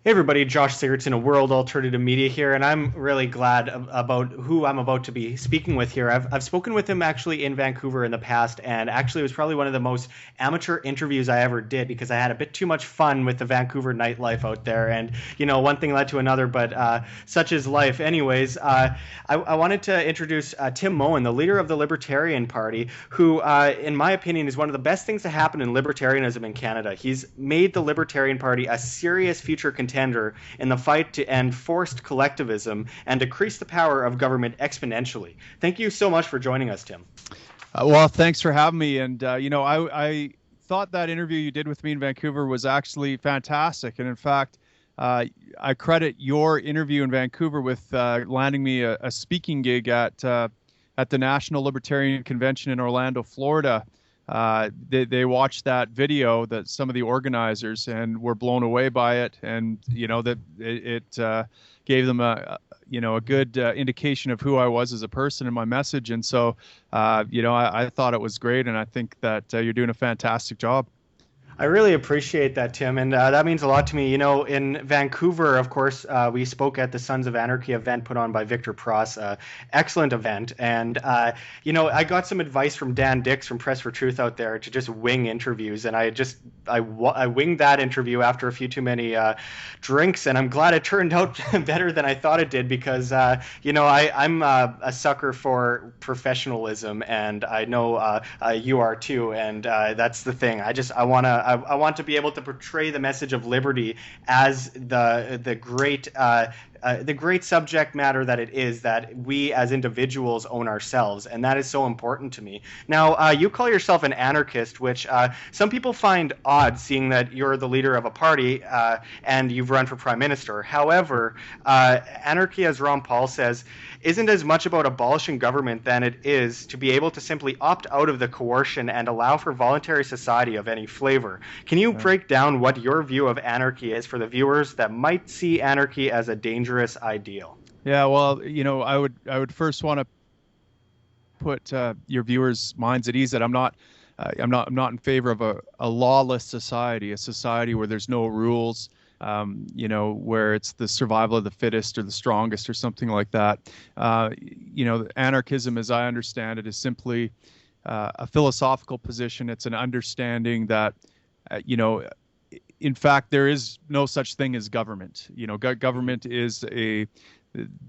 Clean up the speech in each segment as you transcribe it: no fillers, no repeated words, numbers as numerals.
Hey everybody, Josh Sigurdson of World Alternative Media here, and I'm really glad about who I'm about to be speaking with here. I've spoken with him actually in Vancouver in the past, and actually it was probably one of the most amateur interviews I ever did because I had a bit too much fun with the Vancouver nightlife out there, and one thing led to another, but such is life. Anyways, I wanted to introduce Tim Moen, the leader of the Libertarian Party, who, in my opinion, is one of the best things to happen in libertarianism in Canada. He's made the Libertarian Party a serious future contender in the fight to end forced collectivism and decrease the power of government exponentially. Thank you so much for joining us, Tim. Well, thanks for having me. And, I thought that interview you did with me in Vancouver was actually fantastic. And in fact, I credit your interview in Vancouver with landing me a speaking gig at the National Libertarian Convention in Orlando, Florida. They watched that video, that some of the organizers, and were blown away by it, and that it gave them a good indication of who I was as a person and my message. And so I thought it was great, and I think that you're doing a fantastic job. I really appreciate that, Tim, and that means a lot to me. In Vancouver, of course, we spoke at the Sons of Anarchy event put on by Victor Pross, excellent event, and I got some advice from Dan Dix from Press for Truth out there to just wing interviews, and I winged that interview after a few too many drinks, and I'm glad it turned out better than I thought it did because I'm a sucker for professionalism, and I know you are too, and that's the thing. I want to be able to portray the message of liberty as the great subject matter that it is, that we as individuals own ourselves, and that is so important to me. Now, you call yourself an anarchist, which some people find odd, seeing that you're the leader of a party and you've run for prime minister. However, anarchy, as Ron Paul says, isn't as much about abolishing government than it is to be able to simply opt out of the coercion and allow for voluntary society of any flavor. Can you break down what your view of anarchy is for the viewers that might see anarchy as a dangerous ideal? Yeah, well, I would first want to put your viewers' minds at ease that I'm not in favor of a lawless society, a society where there's no rules, where it's the survival of the fittest or the strongest or something like that. Anarchism, as I understand it, is simply a philosophical position. It's an understanding that, in fact, there is no such thing as government. Government is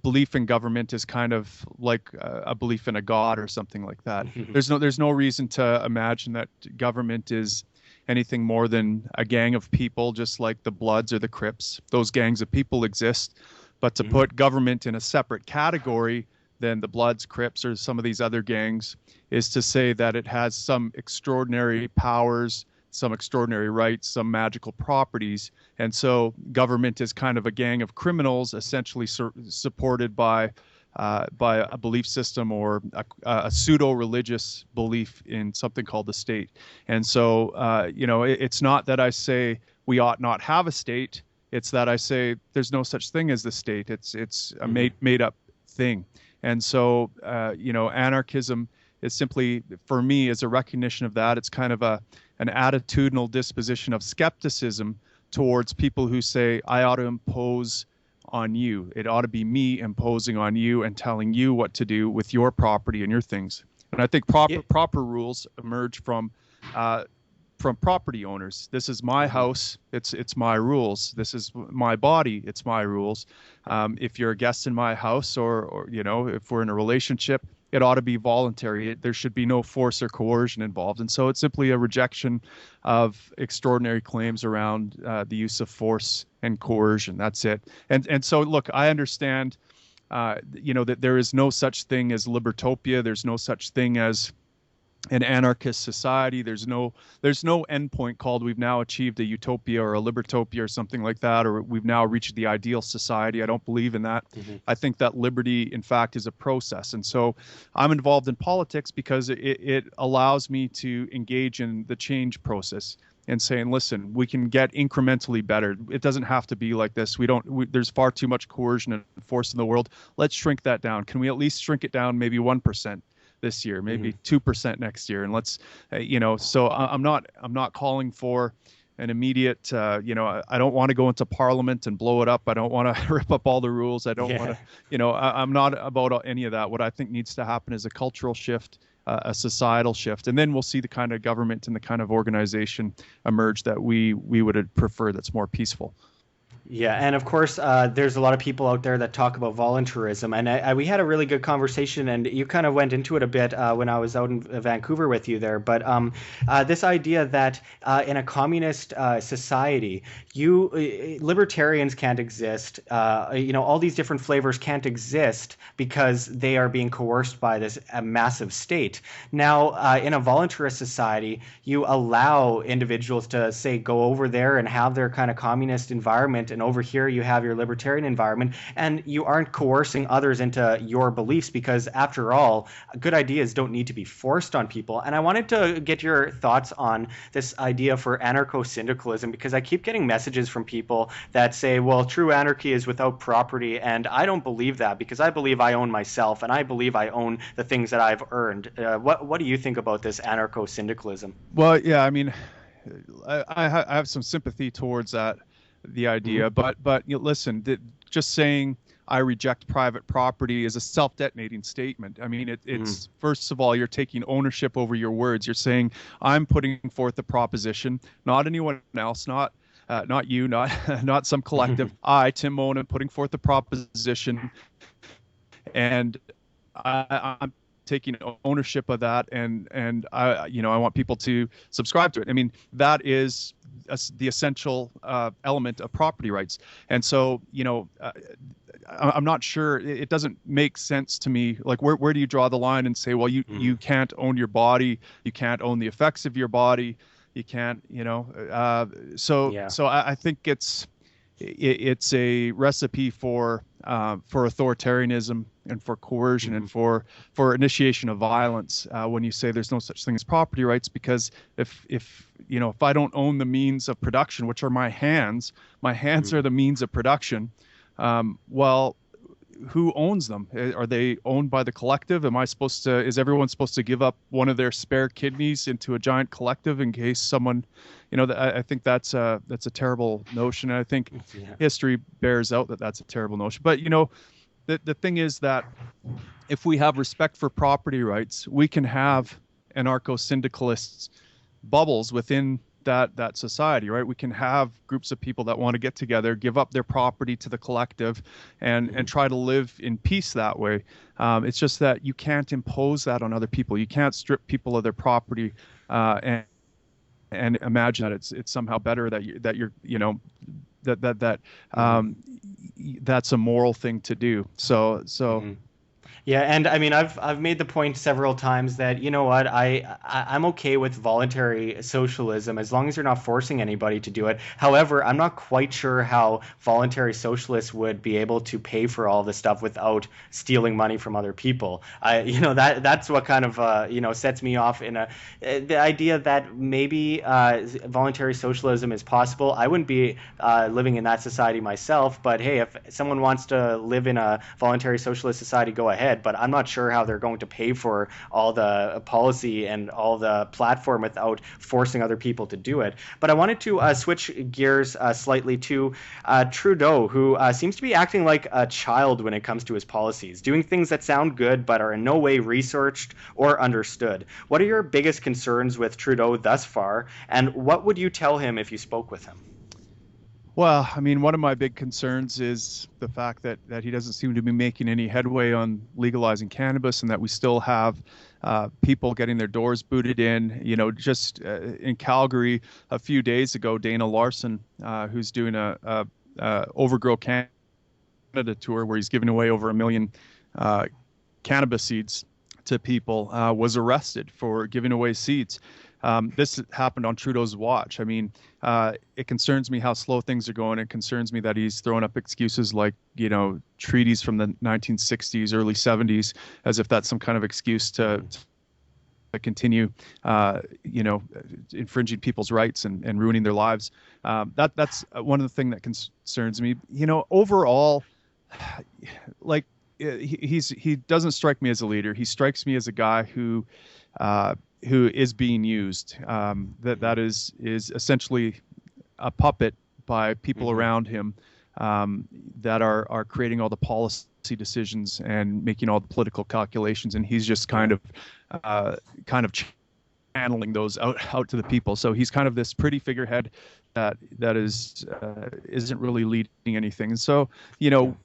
belief in government is kind of like a belief in a god or something like that. There's no reason to imagine that government is anything more than a gang of people, just like the Bloods or the Crips. Those gangs of people exist, but to put government in a separate category than the Bloods, Crips, or some of these other gangs is to say that it has some extraordinary powers, some extraordinary rights, some magical properties. And so government is kind of a gang of criminals, essentially supported by a belief system or a pseudo-religious belief in something called the state. And so, it's not that I say we ought not have a state. It's that I say there's no such thing as the state. It's a made up thing. And so, anarchism is simply, for me, is a recognition of that. It's kind of an attitudinal disposition of skepticism towards people who say, I ought to impose on you. It ought to be me imposing on you and telling you what to do with your property and your things. And I think proper rules emerge from property owners. This is my house. It's my rules. This is my body. It's my rules. If you're a guest in my house, or if we're in a relationship, it ought to be voluntary. There should be no force or coercion involved. And so it's simply a rejection of extraordinary claims around the use of force and coercion. That's it. And so, look, I understand, that there is no such thing as libertopia. There's no such thing as an anarchist society. There's no endpoint called we've now achieved a utopia or a libertopia or something like that, or we've now reached the ideal society. I don't believe in that. I think that liberty, in fact, is a process. And so I'm involved in politics because it allows me to engage in the change process and saying, listen, we can get incrementally better. It doesn't have to be like this. There's far too much coercion and force in the world. Let's shrink that down. Can we at least shrink it down maybe 1%? This year, maybe 2% next year, and let's, so I'm not calling for an immediate, I don't want to go into Parliament and blow it up. I don't want to rip up all the rules. I don't want to, I'm not about any of that. What I think needs to happen is a cultural shift, a societal shift, and then we'll see the kind of government and the kind of organization emerge that we would prefer, that's more peaceful. Yeah, and of course, there's a lot of people out there that talk about voluntarism, and we had a really good conversation, and you kind of went into it a bit when I was out in Vancouver with you there. But this idea that in a communist society, libertarians can't exist. All these different flavors can't exist because they are being coerced by this massive state. Now, in a voluntarist society, you allow individuals to say go over there and have their kind of communist environment, and over here you have your libertarian environment, and you aren't coercing others into your beliefs, because after all, good ideas don't need to be forced on people. And I wanted to get your thoughts on this idea for anarcho-syndicalism, because I keep getting messages from people that say, well, true anarchy is without property, and I don't believe that, because I believe I own myself, and I believe I own the things that I've earned. What do you think about this anarcho-syndicalism? Well, yeah, I mean, I have some sympathy towards the idea, but listen, just saying I reject private property is a self-detonating statement. I mean, it's first of all, you're taking ownership over your words. You're saying I'm putting forth a proposition, not anyone else, not you, not some collective. I, Tim Moen, am putting forth a proposition, and I'm taking ownership of that, and I want people to subscribe to it. I mean, that is the essential element of property rights. And so, I'm not sure, it doesn't make sense to me. Like, where do you draw the line and say, well, you can't own your body, you can't own the effects of your body, you can't, so I think it's a recipe for authoritarianism and for coercion and for initiation of violence when you say there's no such thing as property rights. Because if I don't own the means of production, which are my hands are the means of production, well, who owns them? Are they owned by the collective? Is everyone supposed to give up one of their spare kidneys into a giant collective in case someone, I think that's a terrible notion. And I think history bears out that that's a terrible notion. But, the thing is that if we have respect for property rights, we can have anarcho-syndicalists bubbles within that society, right? We can have groups of people that want to get together, give up their property to the collective, and try to live in peace that way. It's just that you can't impose that on other people. You can't strip people of their property and imagine that it's somehow better that's a moral thing to do. So. Yeah, and I mean, I've made the point several times that, you know what, I'm okay with voluntary socialism as long as you're not forcing anybody to do it. However, I'm not quite sure how voluntary socialists would be able to pay for all this stuff without stealing money from other people. That's what kind of sets me off in the idea that maybe voluntary socialism is possible. I wouldn't be living in that society myself, but hey, if someone wants to live in a voluntary socialist society, go ahead. But I'm not sure how they're going to pay for all the policy and all the platform without forcing other people to do it. But I wanted to switch gears slightly to Trudeau, who seems to be acting like a child when it comes to his policies, doing things that sound good but are in no way researched or understood. What are your biggest concerns with Trudeau thus far, and what would you tell him if you spoke with him? Well, I mean, one of my big concerns is the fact that he doesn't seem to be making any headway on legalizing cannabis, and that we still have people getting their doors booted in. Just in Calgary a few days ago, Dana Larson, who's doing a Overgrow Canada tour where he's giving away over 1 million cannabis seeds to people, was arrested for giving away seeds. This happened on Trudeau's watch. I mean, it concerns me how slow things are going. It concerns me that he's throwing up excuses like, treaties from the 1960s, early 70s, as if that's some kind of excuse to continue, infringing people's rights and ruining their lives. That's one of the things that concerns me. Overall, like, he doesn't strike me as a leader. He strikes me as a guy who is being used. That is essentially a puppet by people around him that are creating all the policy decisions and making all the political calculations, and he's just kind of channeling those out to the people. So he's kind of this pretty figurehead that isn't really leading anything. And so, you know,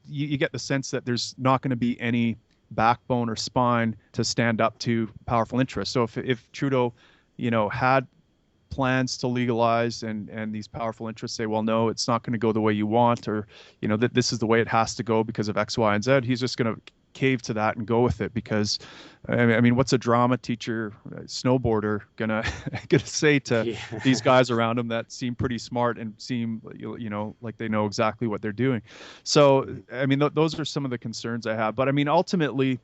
you get the sense that there's not going to be any backbone or spine to stand up to powerful interests. So if Trudeau, you know, had plans to legalize and these powerful interests say, well, no, it's not going to go the way you want, or, you know, that this is the way it has to go because of X, Y, and Z, he's just going to cave to that and go with it. Because I mean, what's a drama teacher, snowboarder gonna say to these guys around him that seem pretty smart and seem, you know, like they know exactly what they're doing? So I mean, those are some of the concerns I have. But I mean, ultimately,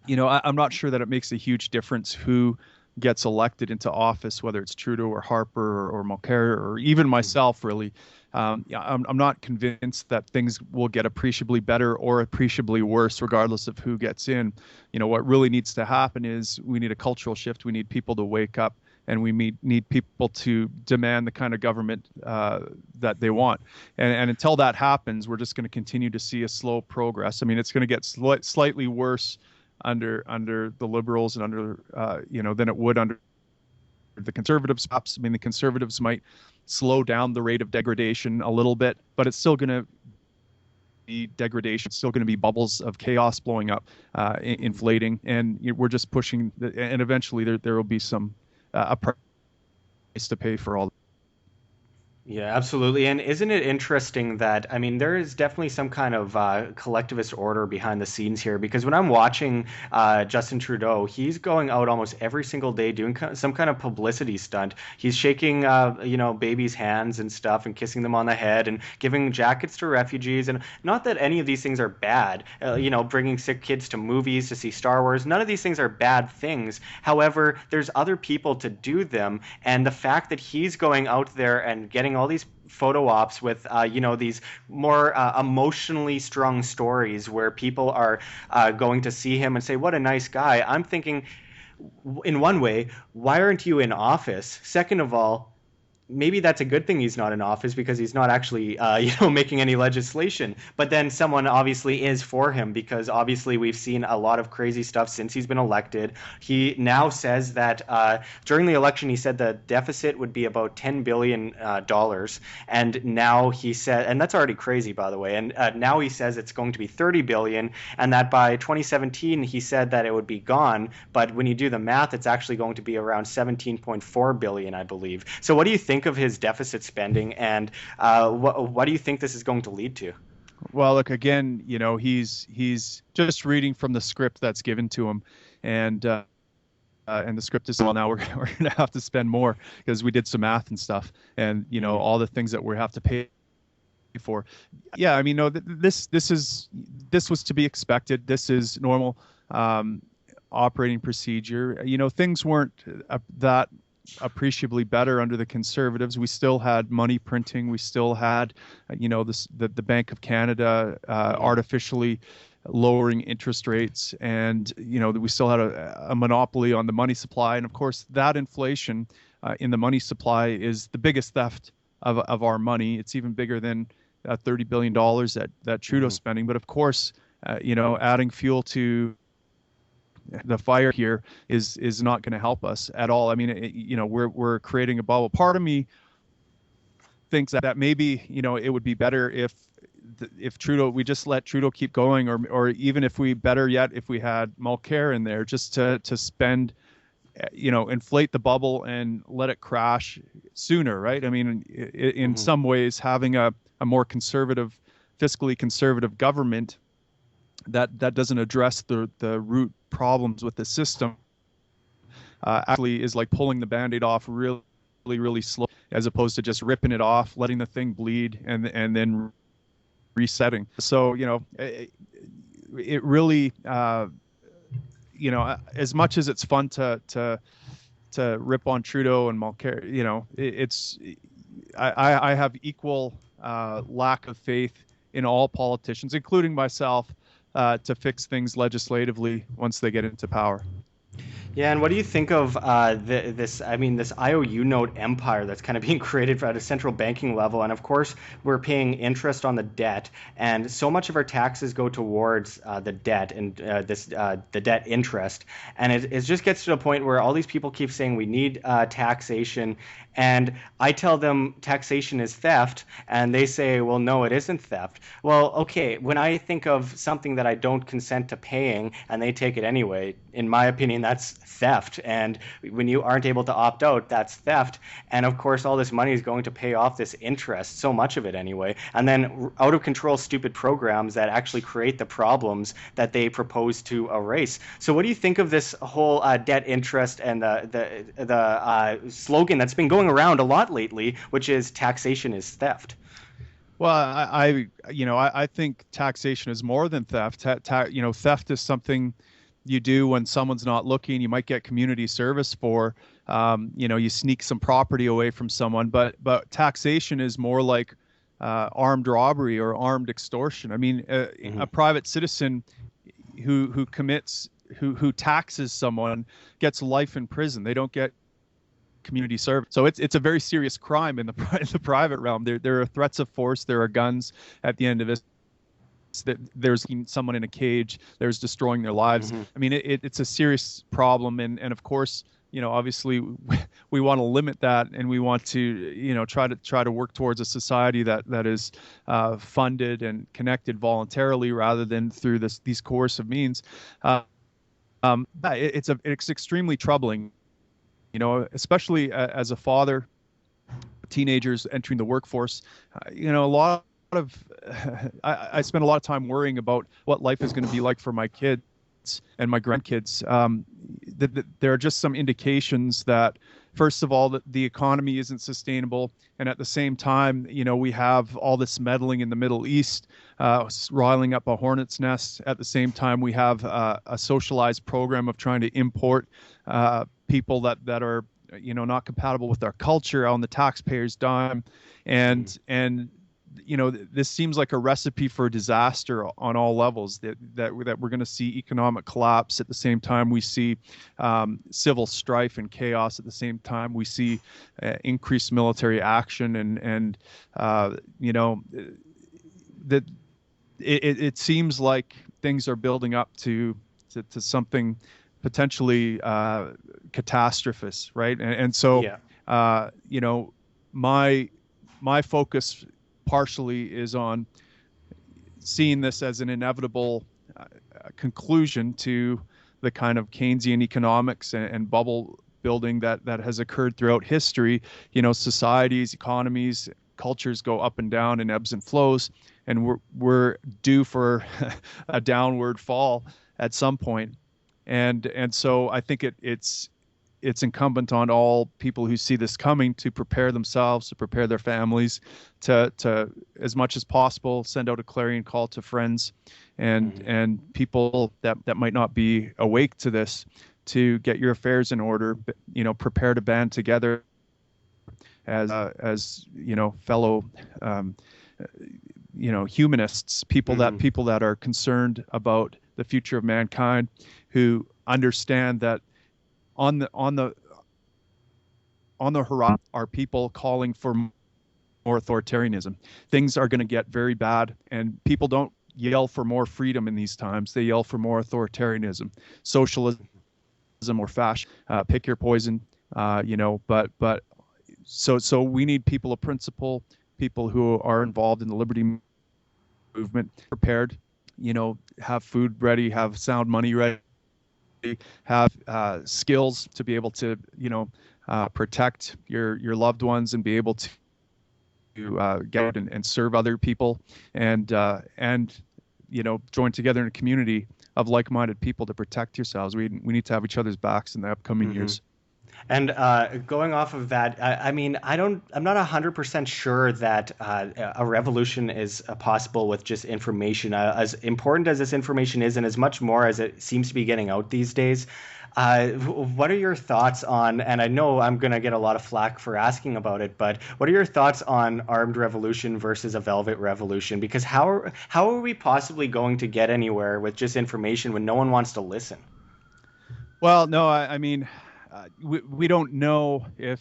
you know, I'm not sure that it makes a huge difference who gets elected into office, whether it's Trudeau or Harper or Mulcair or even myself, really. I'm not convinced that things will get appreciably better or appreciably worse, regardless of who gets in. You know, what really needs to happen is we need a cultural shift. We need people to wake up, and we need people to demand the kind of government that they want. And until that happens, we're just going to continue to see a slow progress. I mean, it's going to get slightly worse under the Liberals and under you know, than it would under the Conservatives. Perhaps, I mean, the Conservatives might slow down the rate of degradation a little bit, but it's still going to be degradation. It's still going to be bubbles of chaos blowing up, inflating, and we're just pushing. And eventually, there will be some a price to pay for all. Yeah, absolutely. And isn't it interesting that, I mean, there is definitely some kind of collectivist order behind the scenes here, because when I'm watching Justin Trudeau, he's going out almost every single day doing some kind of publicity stunt. He's shaking, you know, babies' hands and stuff and kissing them on the head and giving jackets to refugees. And not that any of these things are bad, you know, bringing sick kids to movies to see Star Wars. None of these things are bad things. However, there's other people to do them. And the fact that he's going out there and getting all these photo ops with you know, these more emotionally strung stories where people are going to see him and say, what a nice guy. I'm thinking, in one way, why aren't you in office? Second of all, maybe that's a good thing he's not in office, because he's not actually, you know, making any legislation. But then someone obviously is for him, because obviously we've seen a lot of crazy stuff since he's been elected. He now says that during the election, he said the deficit would be about $10 billion. And now he said, and that's already crazy, by the way. And now he says it's going to be $30 billion, and that by 2017, he said that it would be gone. But when you do the math, it's actually going to be around $17.4 billion, I believe. So what do you think of his deficit spending, and what do you think this is going to lead to? Well, look, again, you know, he's just reading from the script that's given to him, and the script is, well, now we're going to have to spend more because we did some math and stuff, and, you know, all the things that we have to pay for. Yeah, I mean, no, this was to be expected. This is normal operating procedure. You know, things weren't that appreciably better under the Conservatives. We still had money printing. We still had, you know, the Bank of Canada artificially lowering interest rates, and, you know, we still had a monopoly on the money supply. And of course, that inflation in the money supply is the biggest theft of our money. It's even bigger than $30 billion that Trudeau's spending. But of course, you know, adding fuel to the fire here is not going to help us at all. I mean, you know, we're creating a bubble. Part of me thinks that maybe, you know, it would be better if Trudeau, we just let Trudeau keep going, or even if we, better yet, if we had Mulcair in there just to spend, you know, inflate the bubble and let it crash sooner, right? I mean, in some ways, having a more conservative, fiscally conservative government that doesn't address the root problems with the system actually is like pulling the Band-Aid off really, really slow, as opposed to just ripping it off, letting the thing bleed, and then resetting. So, you know, it really, you know, as much as it's fun to rip on Trudeau and Mulcair, you know, I have equal lack of faith in all politicians, including myself, to fix things legislatively once they get into power. Yeah, and what do you think of this IOU note empire that's kind of being created at a central banking level? And of course, we're paying interest on the debt, and so much of our taxes go towards the debt and the debt interest. And it just gets to a point where all these people keep saying we need taxation, and I tell them taxation is theft, and they say, well, no, it isn't theft. Well, okay, when I think of something that I don't consent to paying and they take it anyway, in my opinion, that's theft. And when you aren't able to opt out, that's theft. And of course, all this money is going to pay off this interest, so much of it anyway. And then out of control, stupid programs that actually create the problems that they propose to erase. So what do you think of this whole debt interest and the slogan that's been going around a lot lately, which is taxation is theft? Well, I think taxation is more than theft. Theft is something you do when someone's not looking. You might get community service for, you sneak some property away from someone. But taxation is more like armed robbery or armed extortion. I mean, a private citizen who taxes someone gets life in prison. They don't get community service. So it's a very serious crime in the private realm. There are threats of force. There are guns at the end of it. That there's someone in a cage. There's destroying their lives. I mean, it's a serious problem, and of course, obviously, we want to limit that, and we want to try to work towards a society that is funded and connected voluntarily rather than through these coercive means. It's extremely troubling, especially as a father, teenagers entering the workforce. I spend a lot of time worrying about what life is going to be like for my kids and my grandkids. There are just some indications that, first of all, that the economy isn't sustainable, and at the same time, we have all this meddling in the Middle East, riling up a hornet's nest. At the same time, we have a socialized program of trying to import people that are not compatible with our culture on the taxpayer's dime, and this seems like a recipe for disaster on all levels, that we're going to see economic collapse. At the same time, we see civil strife and chaos. At the same time, we see increased military action, and that it seems like things are building up to something potentially catastrophist, right? And so, my focus partially is on seeing this as an inevitable conclusion to the kind of Keynesian economics and bubble building that has occurred throughout history. Societies, economies, cultures go up and down in ebbs and flows, and we're due for a downward fall at some point. And so I think it's incumbent on all people who see this coming to prepare themselves, to prepare their families, to as much as possible send out a clarion call to friends and people that might not be awake to this, to get your affairs in order. Prepare to band together as fellow humanists, people that are concerned about the future of mankind, who understand that on the horizon are people calling for more authoritarianism. Things are going to get very bad, and people don't yell for more freedom in these times. They yell for more authoritarianism, socialism, or fascism. Pick your poison, But so we need people of principle, people who are involved in the liberty movement, prepared. Have food ready, have sound money ready, have skills to be able to protect your loved ones and be able to get out and serve other people, and join together in a community of like-minded people to protect yourselves. We need to have each other's backs in the upcoming years. And going off of that, I'm not 100% sure that a revolution is possible with just information. As important as this information is, and as much more as it seems to be getting out these days, what are your thoughts on, and I know I'm going to get a lot of flack for asking about it, but what are your thoughts on armed revolution versus a velvet revolution? Because how are we possibly going to get anywhere with just information when no one wants to listen? Well, no, I mean, we don't know if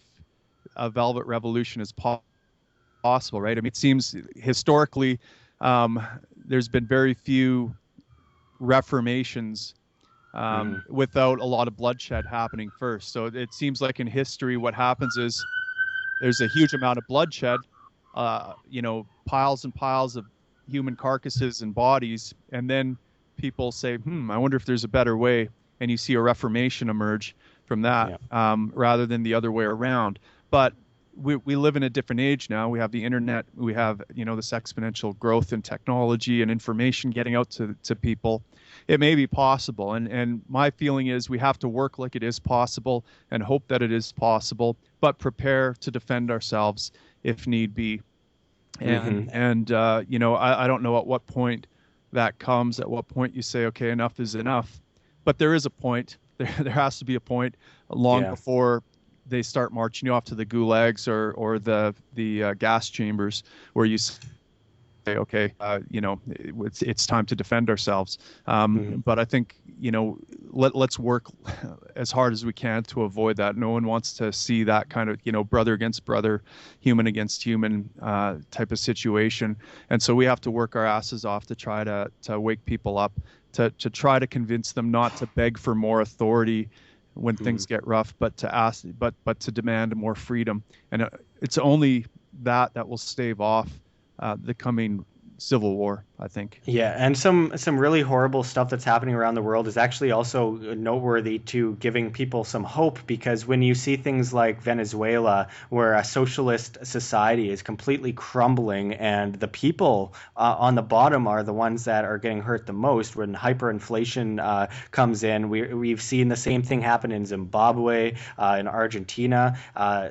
a velvet revolution is possible, right? I mean, it seems historically there's been very few reformations without a lot of bloodshed happening first. So it seems like in history, what happens is there's a huge amount of bloodshed, piles and piles of human carcasses and bodies, and then people say, I wonder if there's a better way, and you see a reformation emerge from that, rather than the other way around. But we live in a different age now. We have the internet. We have, this exponential growth in technology and information getting out to people. It may be possible. And my feeling is we have to work like it is possible and hope that it is possible, but prepare to defend ourselves if need be. And I don't know at what point that comes, at what point you say, okay, enough is enough. But there is a point. There has to be a point long before they start marching you off to the gulags or the gas chambers where you say, okay, it's time to defend ourselves. But I think, let's work as hard as we can to avoid that. No one wants to see that kind of, brother against brother, human against human type of situation. And so we have to work our asses off to try to wake people up, to try to convince them not to beg for more authority when things get rough, but to ask, but to demand more freedom. And it's only that will stave off the coming civil war, I think. Yeah, and some really horrible stuff that's happening around the world is actually also noteworthy to giving people some hope, because when you see things like Venezuela, where a socialist society is completely crumbling and the people on the bottom are the ones that are getting hurt the most, when hyperinflation comes in, we've seen the same thing happen in Zimbabwe, in Argentina.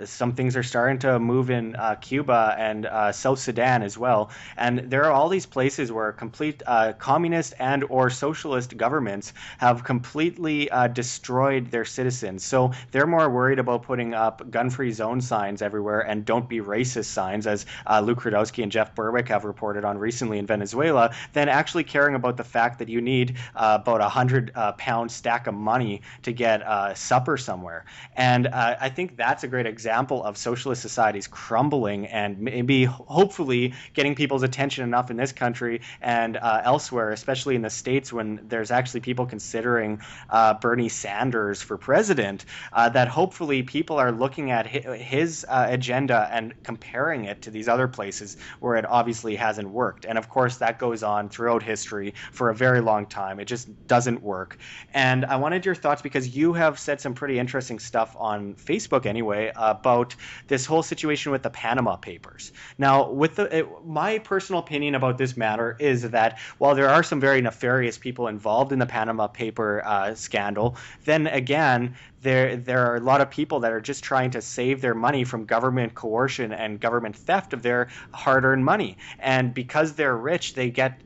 Some things are starting to move in Cuba and South Sudan as well. And there are all these places where complete communist and or socialist governments have completely destroyed their citizens. So they're more worried about putting up gun-free zone signs everywhere and don't be racist signs, as Luke Rudowski and Jeff Berwick have reported on recently in Venezuela, than actually caring about the fact that you need about a 100-pound stack of money to get supper somewhere. And I think that's a great example of socialist societies crumbling and maybe hopefully getting people's attention enough in this country and elsewhere, especially in the States, when there's actually people considering Bernie Sanders for president, that hopefully people are looking at his agenda and comparing it to these other places where it obviously hasn't worked. And of course, that goes on throughout history for a very long time. It just doesn't work. And I wanted your thoughts, because you have said some pretty interesting stuff on Facebook anyway about this whole situation with the Panama Papers. Now, with my personal opinion about this matter is that while there are some very nefarious people involved in the Panama Paper scandal, then again, there are a lot of people that are just trying to save their money from government coercion and government theft of their hard-earned money. And because they're rich, they get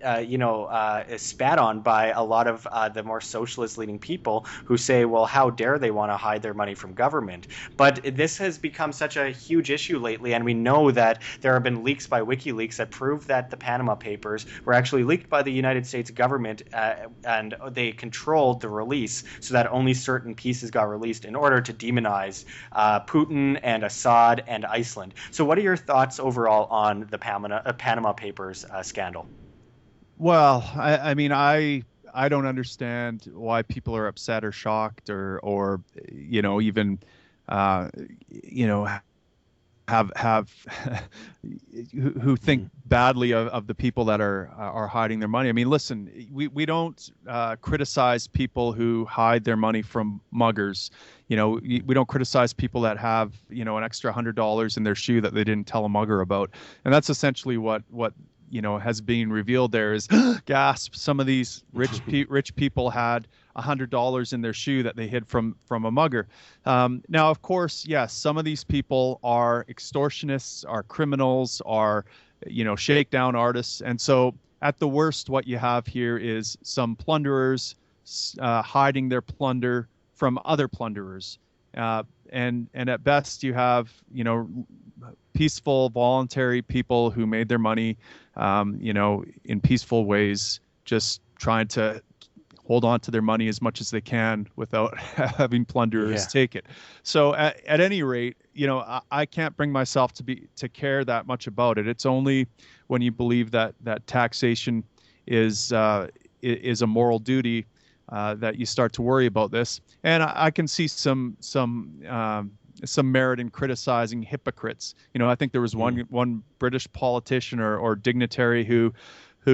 spat on by a lot of the more socialist-leaning people who say, well, how dare they want to hide their money from government? But this has become such a huge issue lately, and we know that there have been leaks by WikiLeaks that prove that the Panama Papers were actually leaked by the United States government, and they controlled the release so that only certain pieces got released in order to demonize Putin and Assad and Iceland. So what are your thoughts overall on the Panama Papers scandal? Well, I mean, I don't understand why people are upset or shocked or even have who think badly of the people that are hiding their money. I mean, listen, we don't criticize people who hide their money from muggers. We don't criticize people that have an extra $100 in their shoe that they didn't tell a mugger about. And that's essentially what has been revealed there is gasp. Some of these rich people had $100 in their shoe that they hid from a mugger. Now, of course, yes, some of these people are extortionists, are criminals, are shakedown artists. And so at the worst, what you have here is some plunderers hiding their plunder from other plunderers. And at best, you have, peaceful, voluntary people who made their money, in peaceful ways, just trying to hold on to their money as much as they can without having plunderers take it. So at any rate, I can't bring myself to care that much about it. It's only when you believe that taxation is a moral duty that you start to worry about this. And I can see some merit in criticizing hypocrites. I think there was one British politician or dignitary who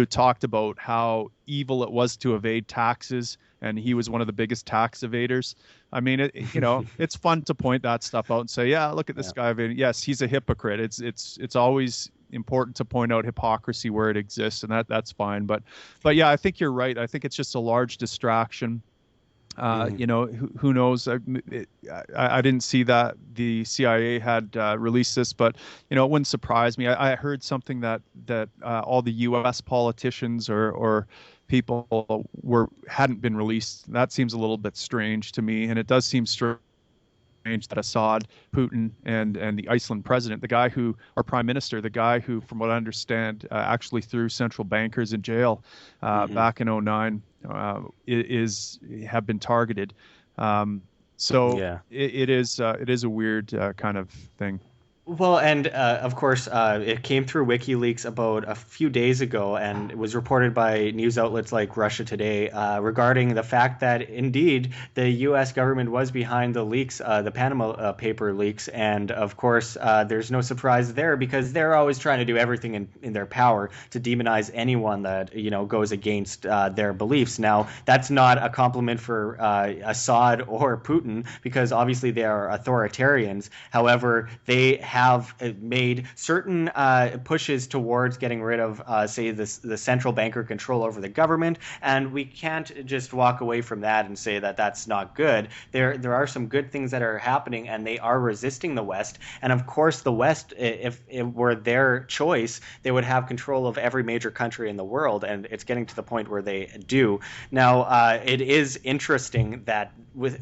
talked about how evil it was to evade taxes, and he was one of the biggest tax evaders. I mean, it's fun to point that stuff out and say, yeah, look at this guy evading. Yes, he's a hypocrite. It's always important to point out hypocrisy where it exists, and that's fine. But yeah, I think you're right. I think it's just a large distraction. Who knows? I didn't see that the CIA had released this, but it wouldn't surprise me. I heard something that all the U.S. politicians or people hadn't been released. That seems a little bit strange to me, and it does seem strange that Assad, Putin, and the Iceland president, our prime minister, the guy who, from what I understand, actually threw central bankers in jail back in 2009, have been targeted. It is a weird kind of thing. Well, and of course, it came through WikiLeaks about a few days ago, and it was reported by news outlets like Russia Today regarding the fact that indeed the U.S. government was behind the leaks, the Panama paper leaks, and of course, there's no surprise there because they're always trying to do everything in their power to demonize anyone that goes against their beliefs. Now, that's not a compliment for Assad or Putin because obviously they are authoritarians. However, they have made certain pushes towards getting rid of, say, the central banker control over the government, and we can't just walk away from that and say that that's not good. There are some good things that are happening, and they are resisting the West. And of course, the West, if it were their choice, they would have control of every major country in the world, and it's getting to the point where they do. Now, it is interesting that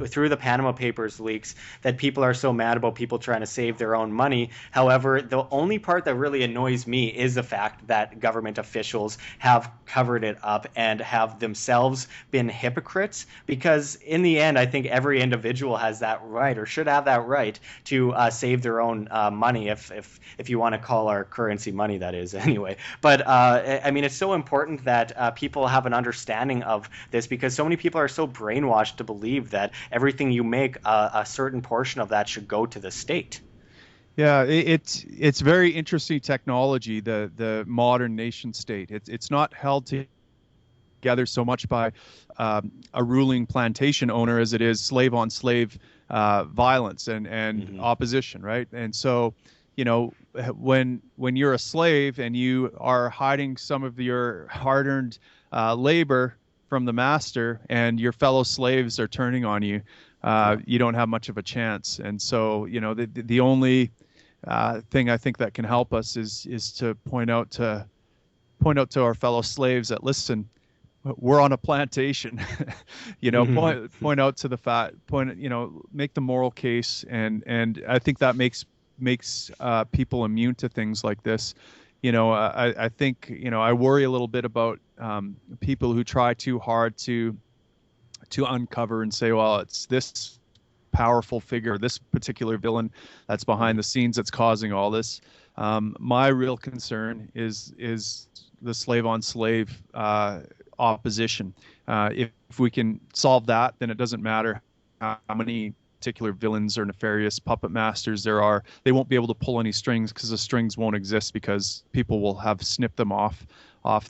through the Panama Papers leaks that people are so mad about people trying to save their own money. However, the only part that really annoys me is the fact that government officials have covered it up and have themselves been hypocrites, because in the end, I think every individual has that right, or should have that right, to save their own money, if you want to call our currency money, that is, anyway. But I mean, it's so important that people have an understanding of this, because so many people are so brainwashed to believe that everything you make, a certain portion of that should go to the state. Yeah, it's very interesting technology, the modern nation state. It's not held together so much by a ruling plantation owner as it is slave on slave violence and opposition, right? And so, when you're a slave and you are hiding some of your hard-earned labor from the master, and your fellow slaves are turning on you, you don't have much of a chance. And so, the only thing I think that can help us is to point out to our fellow slaves that, listen, we're on a plantation. Point out to the fact, make the moral case, and I think that makes people immune to things like this. I think I worry a little bit about people who try too hard to uncover and say, well, it's this powerful figure, this particular villain that's behind the scenes that's causing all this. My real concern is the slave on slave opposition. If we can solve that, then it doesn't matter how many particular villains or nefarious puppet masters there are. They won't be able to pull any strings, because the strings won't exist, because people will have snipped them off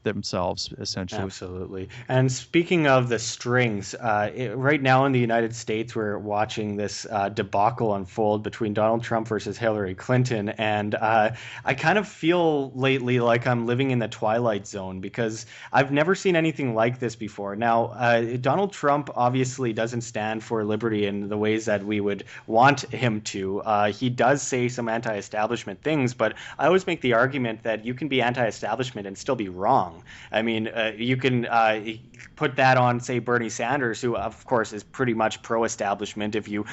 themselves, essentially. Absolutely. And speaking of the strings, right now in the United States, we're watching this debacle unfold between Donald Trump versus Hillary Clinton. And I kind of feel lately like I'm living in the Twilight Zone, because I've never seen anything like this before. Now, Donald Trump obviously doesn't stand for liberty in the ways that we would want him to. He does say some anti-establishment things, but I always make the argument that you can be anti-establishment and still be wrong. I mean, you can put that on, say, Bernie Sanders, who, of course, is pretty much pro-establishment if you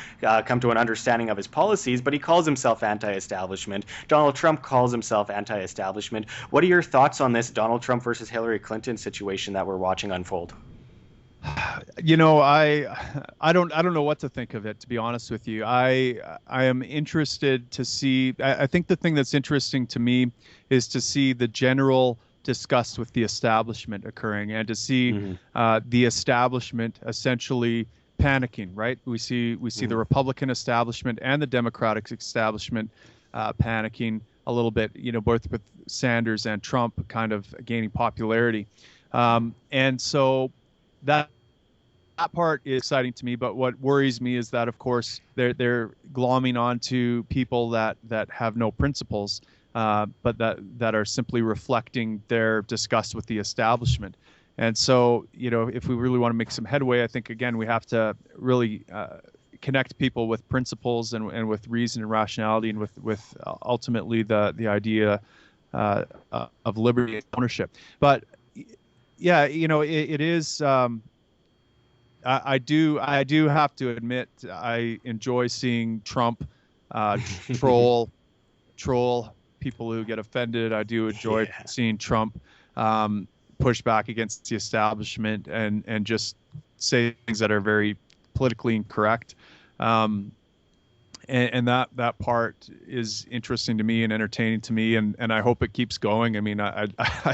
come to an understanding of his policies, but he calls himself anti-establishment. Donald Trump calls himself anti-establishment. What are your thoughts on this Donald Trump versus Hillary Clinton situation that we're watching unfold? I don't know what to think of it, to be honest with you. I am interested to see. I think the thing that's interesting to me is to see the general disgust with the establishment occurring, and to see the establishment essentially panicking. Right? We see the Republican establishment and the Democratic establishment panicking a little bit. Both with Sanders and Trump kind of gaining popularity, and so that part is exciting to me. But what worries me is that, of course, they're glomming onto people that have no principles, but that are simply reflecting their disgust with the establishment. And so, if we really want to make some headway, I think again we have to really connect people with principles and with reason and rationality, and with ultimately the idea of liberty and ownership. But yeah, it is. I do have to admit, I enjoy seeing Trump troll people who get offended. I do enjoy seeing Trump push back against the establishment and just say things that are very politically incorrect. And that part is interesting to me and entertaining to me, and I hope it keeps going. I mean, I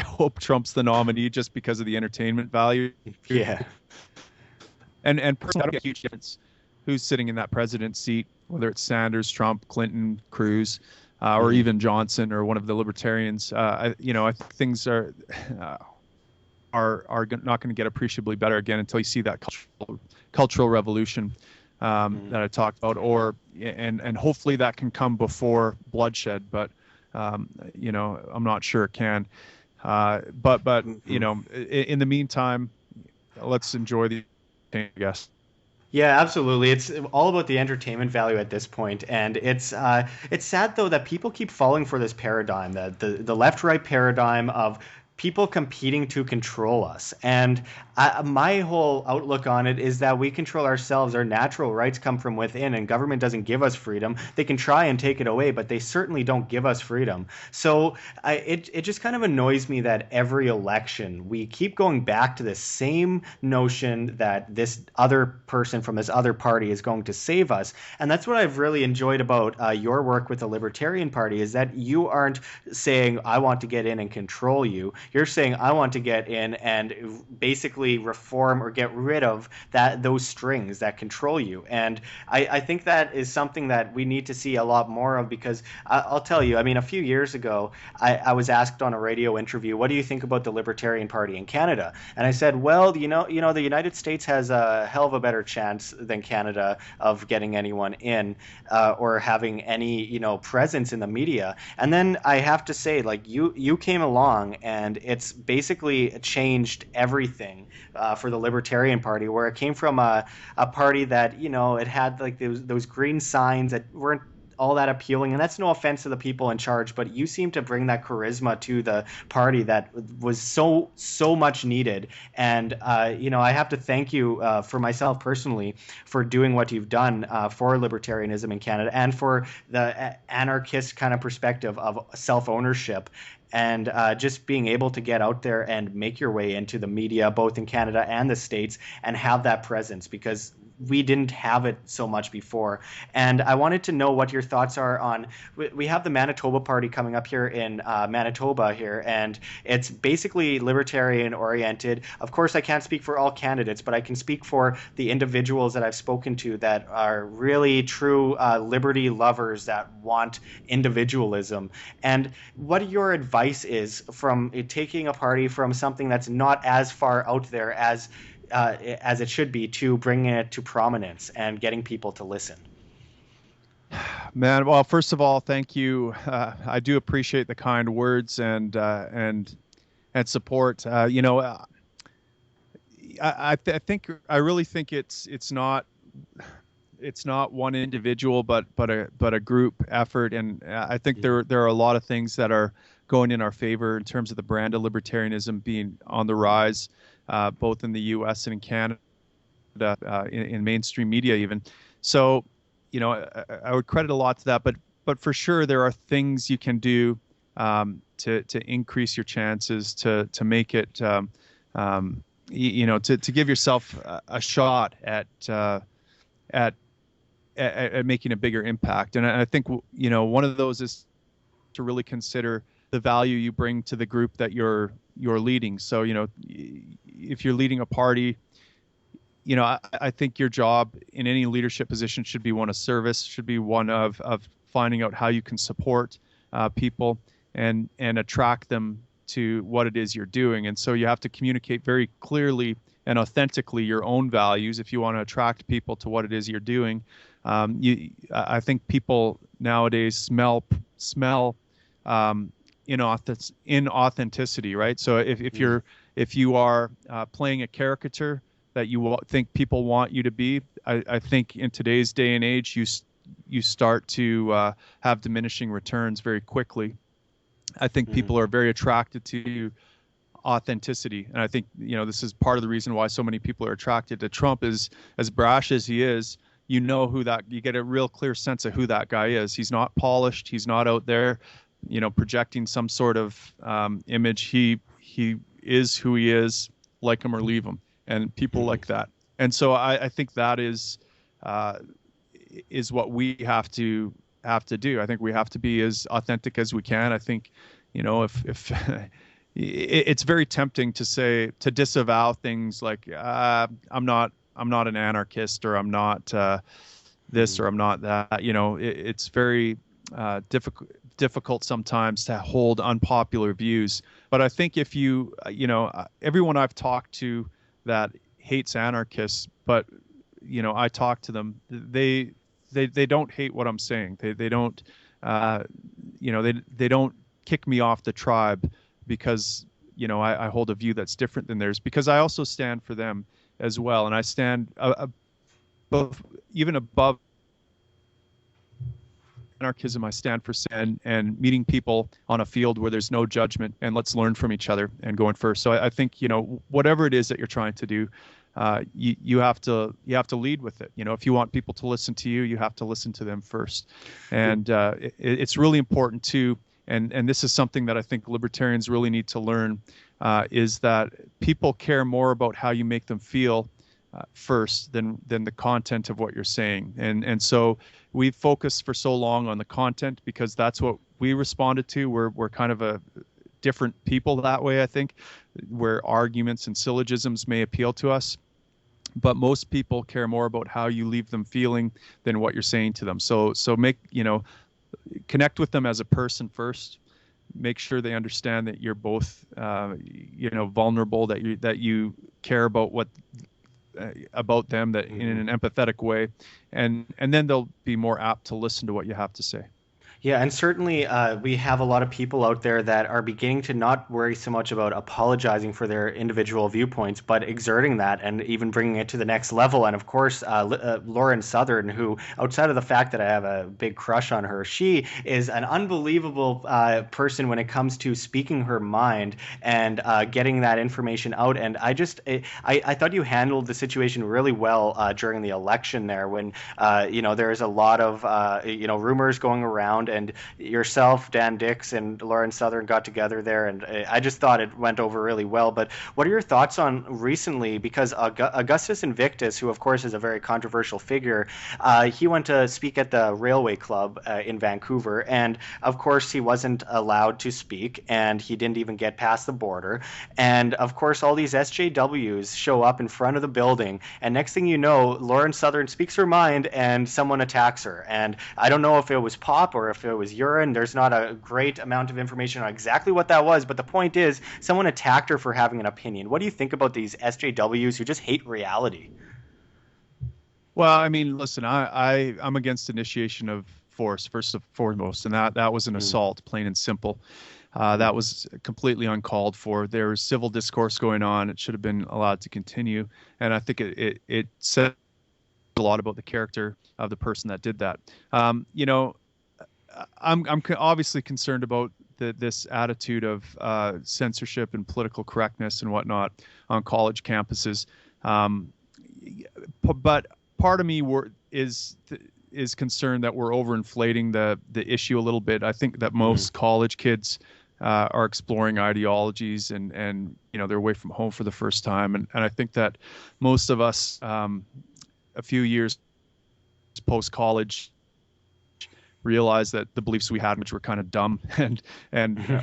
hope Trump's the nominee just because of the entertainment value. Yeah. And personally, I don't get a huge difference who's sitting in that president's seat, whether it's Sanders, Trump, Clinton, Cruz, or even Johnson or one of the Libertarians. I think things are not going to get appreciably better again until you see that cultural revolution that I talked about, and hopefully that can come before bloodshed. But I'm not sure it can. But in the meantime, let's enjoy the. I guess. Yeah, absolutely. It's all about the entertainment value at this point, and it's sad though that people keep falling for this paradigm, the left-right paradigm of people competing to control us. And my whole outlook on it is that we control ourselves. Our natural rights come from within, and government doesn't give us freedom. They can try and take it away, but they certainly don't give us freedom. So it just kind of annoys me that every election we keep going back to the same notion that this other person from this other party is going to save us. And that's what I've really enjoyed about your work with the Libertarian Party, is that you aren't saying, I want to get in and control you. You're saying, I want to get in and basically reform or get rid of those strings that control you. And I think that is something that we need to see a lot more of, because I'll tell you, I mean, a few years ago, I was asked on a radio interview, what do you think about the Libertarian Party in Canada? And I said, well, the United States has a hell of a better chance than Canada of getting anyone in or having any, presence in the media. And then I have to say, like, you came along and it's basically changed everything for the Libertarian Party, where it came from a party that, it had like those green signs that weren't all that appealing. And that's no offense to the people in charge, but you seem to bring that charisma to the party that was so much needed. And, I have to thank you for myself personally for doing what you've done for libertarianism in Canada, and for the anarchist kind of perspective of self-ownership. And just being able to get out there and make your way into the media, both in Canada and the States, and have that presence, because we didn't have it so much before. And I wanted to know what your thoughts are on, we have the Manitoba Party coming up here in Manitoba here, and it's basically libertarian oriented. Of course, I can't speak for all candidates, but I can speak for the individuals that I've spoken to that are really true liberty lovers that want individualism. And what your advice is from taking a party from something that's not as far out there as it should be, to bringing it to prominence and getting people to listen. Man, well, first of all, thank you. I do appreciate the kind words and support. I really think it's not one individual, but a group effort. And I think there are a lot of things that are going in our favor in terms of the brand of libertarianism being on the rise, both in the U.S. and in Canada, in mainstream media even. So, I would credit a lot to that. But for sure, there are things you can do to increase your chances, to make it to give yourself a shot at making a bigger impact. And I think, one of those is to really consider the value you bring to the group that you're leading. So, if you're leading a party, I think your job in any leadership position should be one of service, should be one of finding out how you can support people and attract them to what it is you're doing. And so you have to communicate very clearly and authentically your own values if you want to attract people to what it is you're doing. I think people nowadays smell inauthenticity, right? So if you are playing a caricature that you think people want you to be, I think in today's day and age, you start to have diminishing returns very quickly. I think people are very attracted to authenticity, and I think this is part of the reason why so many people are attracted to Trump. Is as brash as he is, you get a real clear sense of who that guy is. He's not polished. He's not out there, projecting some sort of image. He is who he is, like him or leave him, and people like that. And so I think that is what we have to do. I think we have to be as authentic as we can. I think, if it's very tempting to disavow things like I'm not an anarchist, or I'm not this, or I'm not that. It's very difficult sometimes to hold unpopular views. But I think if everyone I've talked to that hates anarchists, but I talk to them, they don't hate what I'm saying. They don't they don't kick me off the tribe because I hold a view that's different than theirs, because I also stand for them as well, and I stand even above anarchism. I stand for and meeting people on a field where there's no judgment, and let's learn from each other and going first. So I think whatever it is that you're trying to do, you have to lead with it. If you want people to listen to you, you have to listen to them first, and it's really important too. And this is something that I think libertarians really need to learn, is that people care more about how you make them feel first than the content of what you're saying. And so we've focused for so long on the content because that's what we responded to. We're kind of a different people that way, I think, where arguments and syllogisms may appeal to us. But most people care more about how you leave them feeling than what you're saying to them. So connect with them as a person first. Make sure they understand that you're both, vulnerable, that you care about about them, that in an empathetic way, and then they'll be more apt to listen to what you have to say. Yeah, and certainly we have a lot of people out there that are beginning to not worry so much about apologizing for their individual viewpoints, but exerting that and even bringing it to the next level. And of course, Lauren Southern, who, outside of the fact that I have a big crush on her, she is an unbelievable person when it comes to speaking her mind and getting that information out. And I thought you handled the situation really well during the election there, when there's a lot of rumors going around. And yourself, Dan Dix, and Lauren Southern got together there, and I just thought it went over really well. But what are your thoughts on recently? Because Augustus Invictus, who of course is a very controversial figure, he went to speak at the Railway Club in Vancouver, and of course he wasn't allowed to speak, and he didn't even get past the border. And of course all these SJWs show up in front of the building, and next thing you know, Lauren Southern speaks her mind, and someone attacks her. And I don't know if it was pop or if it was urine. There's not a great amount of information on exactly what that was, but the point is someone attacked her for having an opinion. What do you think about these SJWs who just hate reality? Well, I mean, listen, I'm against initiation of force, first and foremost, and that was an assault, plain and simple. That was completely uncalled for. There was civil discourse going on. It should have been allowed to continue, and I think it said a lot about the character of the person that did that. I'm obviously concerned about this attitude of censorship and political correctness and whatnot on college campuses. But part of me is concerned that we're overinflating the issue a little bit. I think that most college kids are exploring ideologies, and they're away from home for the first time. And I think that most of us, a few years post-college, realize that the beliefs we had, which were kind of dumb and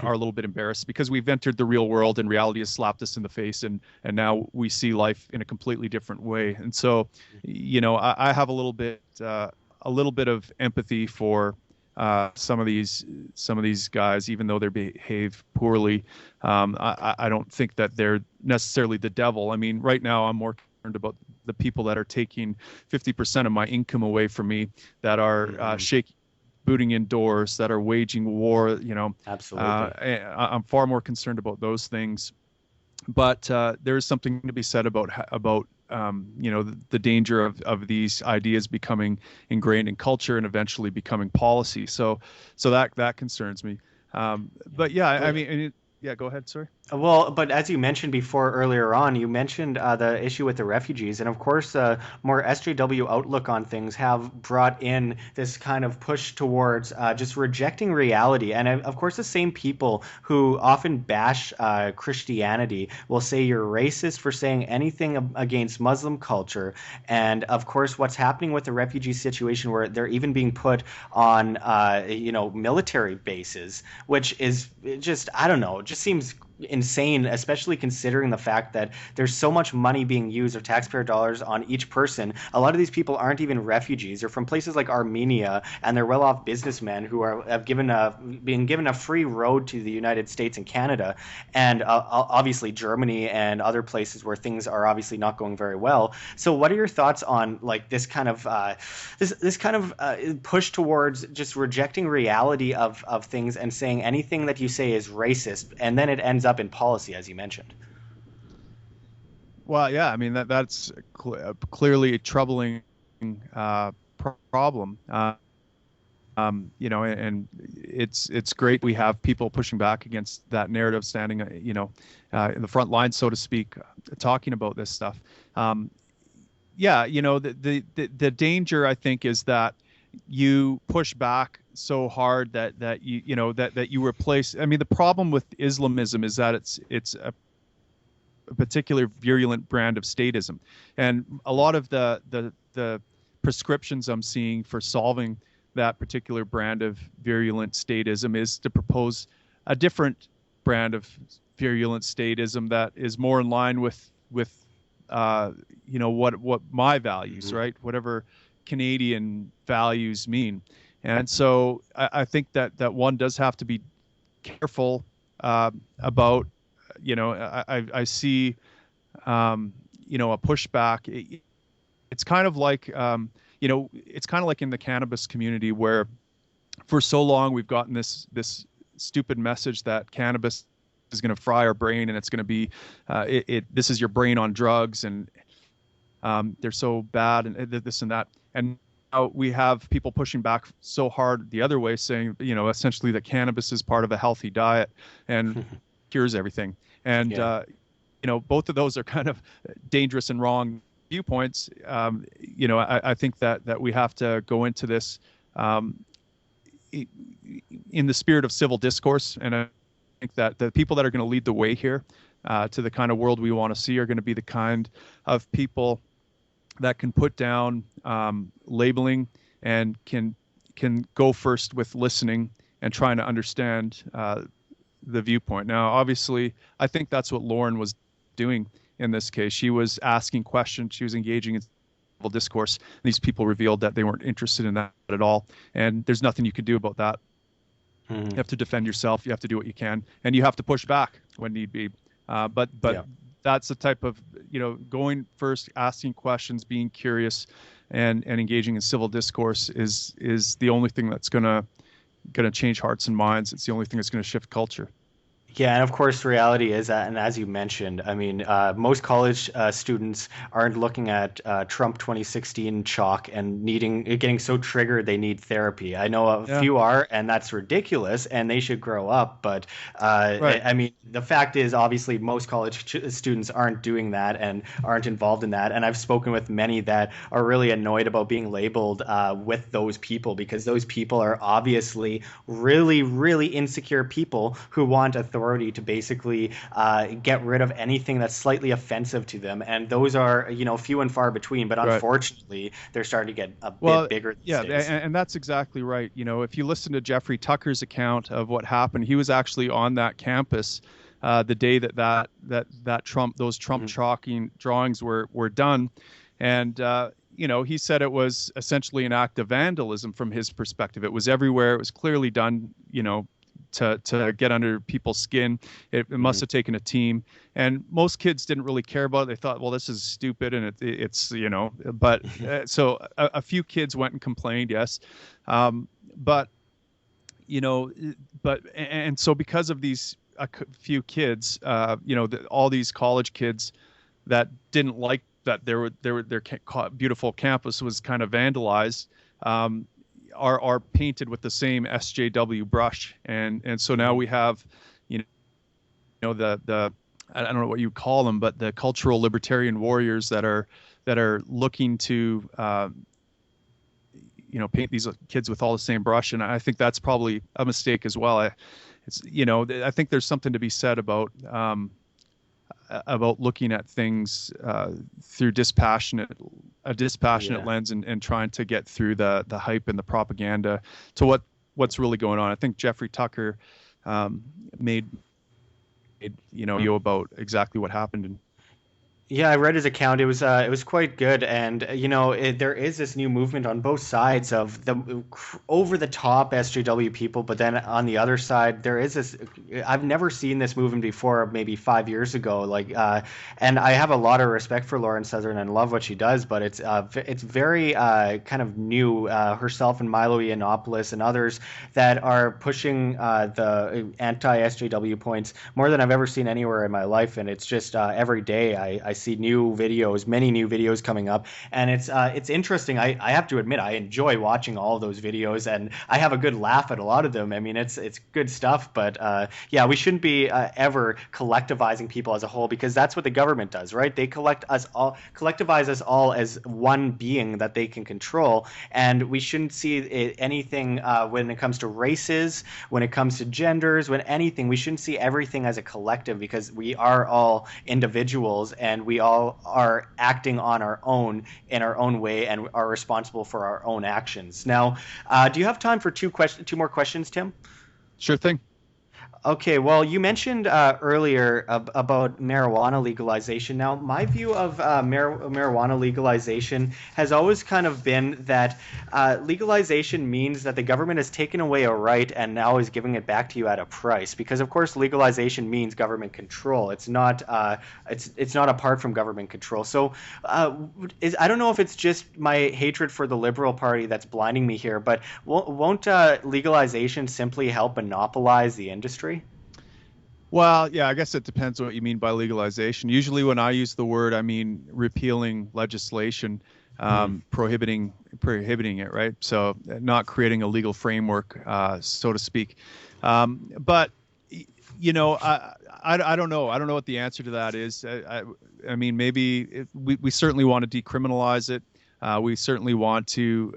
are a little bit embarrassed because we've entered the real world and reality has slapped us in the face, and now we see life in a completely different way. And so, I have a little bit of empathy for some of these guys, even though they behave poorly. I don't think that they're necessarily the devil. I mean, right now I'm more concerned about the people that are taking 50% of my income away from me, that are booting in doors, that are waging war. Absolutely. I'm far more concerned about those things. But there is something to be said about the danger of these ideas becoming ingrained in culture and eventually becoming policy. So that concerns me. But yeah, I mean, yeah, go ahead, sorry. Well, but as you mentioned before earlier on, you mentioned the issue with the refugees. And of course, more SJW outlook on things have brought in this kind of push towards just rejecting reality. And of course, the same people who often bash Christianity will say you're racist for saying anything against Muslim culture. And of course, what's happening with the refugee situation, where they're even being put on, military bases, which is just, I don't know, it just seems insane, especially considering the fact that there's so much money being used of taxpayer dollars on each person. A lot of these people aren't even refugees. They're from places like Armenia, and they're well-off businessmen who have been given a free road to the United States and Canada, and obviously Germany and other places where things are obviously not going very well. So what are your thoughts on like this kind of push towards just rejecting reality of things and saying anything that you say is racist, and then it ends up in policy, as you mentioned? Well, yeah, I mean that's clearly a troubling problem. And it's great we have people pushing back against that narrative, standing, in the front line, so to speak, talking about this stuff. The danger, I think, is that you push back so hard that you replace. I mean, the problem with Islamism is that it's a particular virulent brand of statism, and a lot of the prescriptions I'm seeing for solving that particular brand of virulent statism is to propose a different brand of virulent statism that is more in line with what my values, right? Whatever Canadian values mean. And so I think that one does have to be careful about, I see, a pushback. It's kind of like, it's kind of like in the cannabis community, where for so long we've gotten this stupid message that cannabis is going to fry our brain, and it's going to be, this is your brain on drugs, and they're so bad, and this and that. And now we have people pushing back so hard the other way, saying, essentially that cannabis is part of a healthy diet and cures everything. And, both of those are kind of dangerous and wrong viewpoints. I think that we have to go into this in the spirit of civil discourse. And I think that the people that are going to lead the way here to the kind of world we want to see are going to be the kind of people that can put down labeling and can go first with listening and trying to understand the viewpoint. Now, obviously, I think that's what Lauren was doing in this case. She was asking questions. She was engaging in civil discourse. These people revealed that they weren't interested in that at all. And there's nothing you can do about that. You have to defend yourself. You have to do what you can. And you have to push back when need be. But that's the type of, going first, asking questions, being curious, and engaging in civil discourse is the only thing that's going to change hearts and minds. It's the only thing that's going to shift culture. Yeah, and of course, the reality is that, and as you mentioned, I mean, most college students aren't looking at Trump 2016 chalk and getting so triggered they need therapy. I know a Yeah, few are, and that's ridiculous, and they should grow up. But right. I mean, the fact is, obviously, most college students aren't doing that and aren't involved in that. And I've spoken with many that are really annoyed about being labeled with those people because those people are obviously really, really insecure people who want authority to basically get rid of anything that's slightly offensive to them. And those are, few and far between. But Right. unfortunately, they're starting to get a Well, bit bigger these yeah, days. and that's exactly right. If you listen to Jeffrey Tucker's account of what happened, he was actually on that campus the day that those Trump Mhm. chalking drawings were done, and he said it was essentially an act of vandalism from his perspective. It was everywhere. It was clearly done, to get under people's skin. It must Mhm. have taken a team, and most kids didn't really care about it. They thought, well, this is stupid, and it's but so a few kids went and complained, yes, but you know but and so because of these few kids, all these college kids that didn't like that their beautiful campus was kind of vandalized, are painted with the same SJW brush, and so now we have, you the I don't know what you call them, but the cultural libertarian warriors that are looking to paint these kids with all the same brush, and I think that's probably a mistake as well. I think there's something to be said about looking at things through a dispassionate Yeah. lens, and trying to get through the hype and the propaganda to what's really going on. I think Jeffrey Tucker made video about exactly what happened. And Yeah, I read his account. It was quite good, and there is this new movement on both sides of the over the top SJW people, but then on the other side there is this. I've never seen this movement before, maybe 5 years ago. And I have a lot of respect for Lauren Southern and love what she does, but it's very kind of new. Herself and Milo Yiannopoulos and others that are pushing the anti-SJW points more than I've ever seen anywhere in my life, and it's just every day I see many new videos coming up, and it's interesting. I have to admit I enjoy watching all of those videos, and I have a good laugh at a lot of them. I mean, it's good stuff, but yeah, we shouldn't be ever collectivizing people as a whole, because that's what the government does, right? They collectivize us all as one being that they can control, and we shouldn't see anything when it comes to races, when it comes to genders, when anything. We shouldn't see everything as a collective, because we are all individuals, and we all are acting on our own in our own way and are responsible for our own actions. Now, do you have time for two more questions, Tim? sure thing. Okay, well, you mentioned earlier about marijuana legalization. Now, my view of marijuana legalization has always kind of been that legalization means that the government has taken away a right and now is giving it back to you at a price. Because, of course, legalization means government control. It's not it's not apart from government control. So, I don't know if it's just my hatred for the Liberal Party that's blinding me here, but won't legalization simply help monopolize the industry? Well, yeah, I guess it depends on what you mean by legalization. Usually, when I use the word, I mean repealing legislation, prohibiting it, right? So, not creating a legal framework, so to speak. But I don't know. I don't know what the answer to that is. I mean, maybe we certainly want to decriminalize it. We certainly want to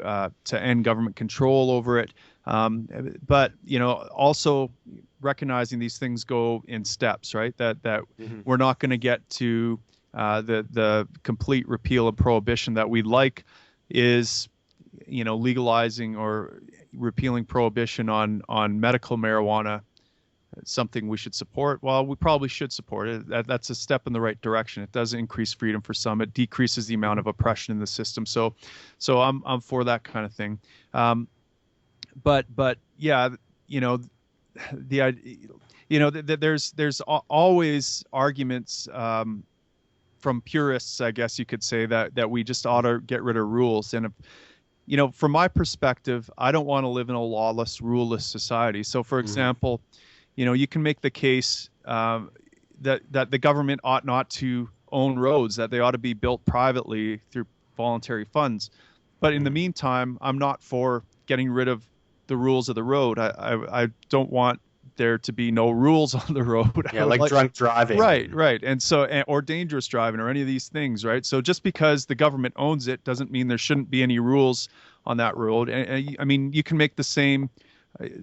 end government control over it. But also recognizing these things go in steps, right? That Mhm. we're not going to get to the complete repeal of prohibition that we'd like is legalizing or repealing prohibition on medical marijuana. Something we should support. Well, we probably should support it. That's a step in the right direction. It does increase freedom for some. It decreases the amount of oppression in the system. So I'm for that kind of thing. But yeah, there's always arguments from purists, I guess you could say, that we just ought to get rid of rules. And from my perspective, I don't want to live in a lawless, ruleless society. So, for example, you can make the case that the government ought not to own roads, that they ought to be built privately through voluntary funds. But in the meantime, I'm not for getting rid of the rules of the road. I don't want there to be no rules on the road. Yeah, like drunk driving. Right. And so, or dangerous driving or any of these things, right? So just because the government owns it doesn't mean there shouldn't be any rules on that road. And I mean, you can make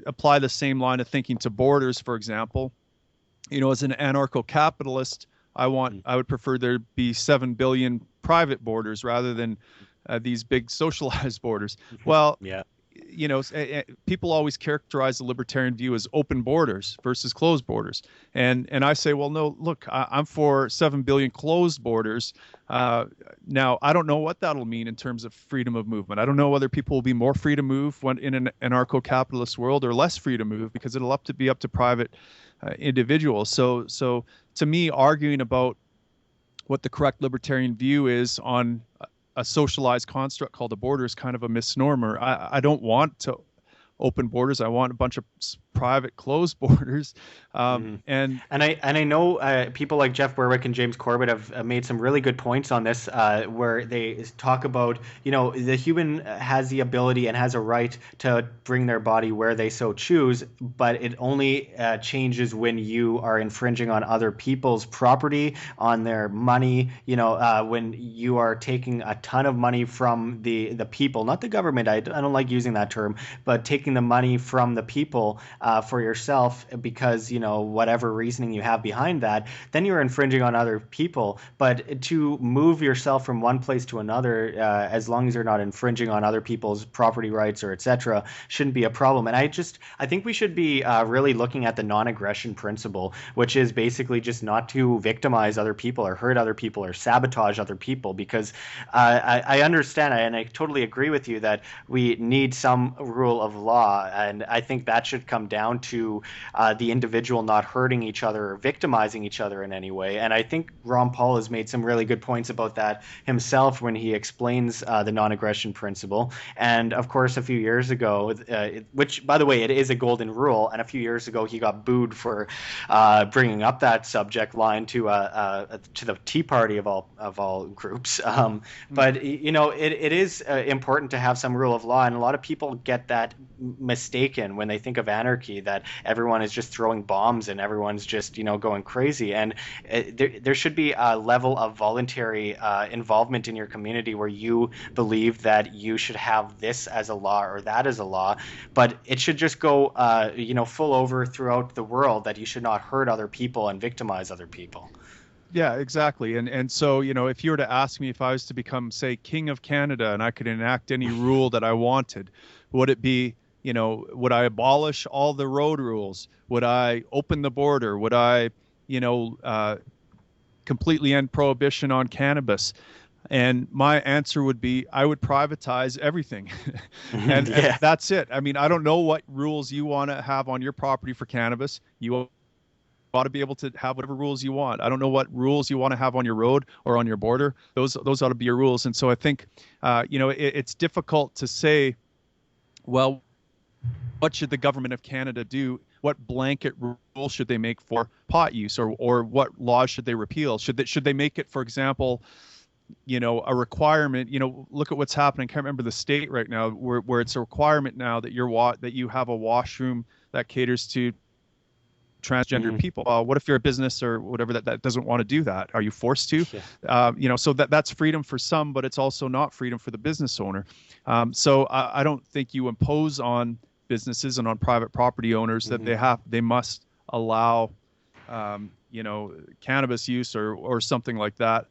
apply the same line of thinking to borders, for example. As an anarcho-capitalist, I would prefer there be 7 billion private borders rather than these big socialized borders. Well, yeah. People always characterize the libertarian view as open borders versus closed borders. And I say, well, no, look, I'm for 7 billion closed borders. Now, I don't know what that'll mean in terms of freedom of movement. I don't know whether people will be more free to move when in an anarcho-capitalist world or less free to move, because it'll be up to private individuals. So to me, arguing about what the correct libertarian view is on a socialized construct called a border is kind of a misnomer. I don't want to open borders. I want a bunch of private closed borders. And I know people like Jeff Berwick and James Corbett have made some really good points on this, where they talk about, the human has the ability and has a right to bring their body where they so choose, but it only changes when you are infringing on other people's property, on their money, when you are taking a ton of money from the people, not the government. I don't like using that term, but taking the money from the people for yourself because, whatever reasoning you have behind that, then you're infringing on other people. But to move yourself from one place to another, as long as you're not infringing on other people's property rights or etc., shouldn't be a problem. And I think we should be really looking at the non-aggression principle, which is basically just not to victimize other people or hurt other people or sabotage other people, because I understand and I totally agree with you that we need some rule of law, and I think that should come down to the individual not hurting each other or victimizing each other in any way. And I think Ron Paul has made some really good points about that himself when he explains the non-aggression principle. And of course, a few years ago, which by the way, it is a golden rule, and a few years ago he got booed for bringing up that subject line to the Tea Party of all groups. But it is important to have some rule of law, and a lot of people get that mistaken when they think of anarchy, that everyone is just throwing bombs and everyone's just going crazy. And there should be a level of voluntary involvement in your community where you believe that you should have this as a law or that as a law, but it should just go full over throughout the world, that you should not hurt other people and victimize other people. Yeah, exactly. And so, if you were to ask me if I was to become, say, King of Canada and I could enact any rule that I wanted, would it be, would I abolish all the road rules? Would I open the border? Would I, completely end prohibition on cannabis? And my answer would be, I would privatize everything. and that's it. I mean, I don't know what rules you want to have on your property for cannabis. You ought to be able to have whatever rules you want. I don't know what rules you want to have on your road or on your border. Those ought to be your rules. And so I think, it's difficult to say, well, what should the government of Canada do? What blanket rule should they make for pot use, or what laws should they repeal? Should they make it, for example, a requirement? Look at what's happening. I can't remember the state right now where it's a requirement now that you have a washroom that caters to transgender people. What if you're a business or whatever that doesn't want to do that? Are you forced to? Yeah. So that's freedom for some, but it's also not freedom for the business owner. So I don't think you impose on businesses and on private property owners that they must allow, cannabis use or something like that.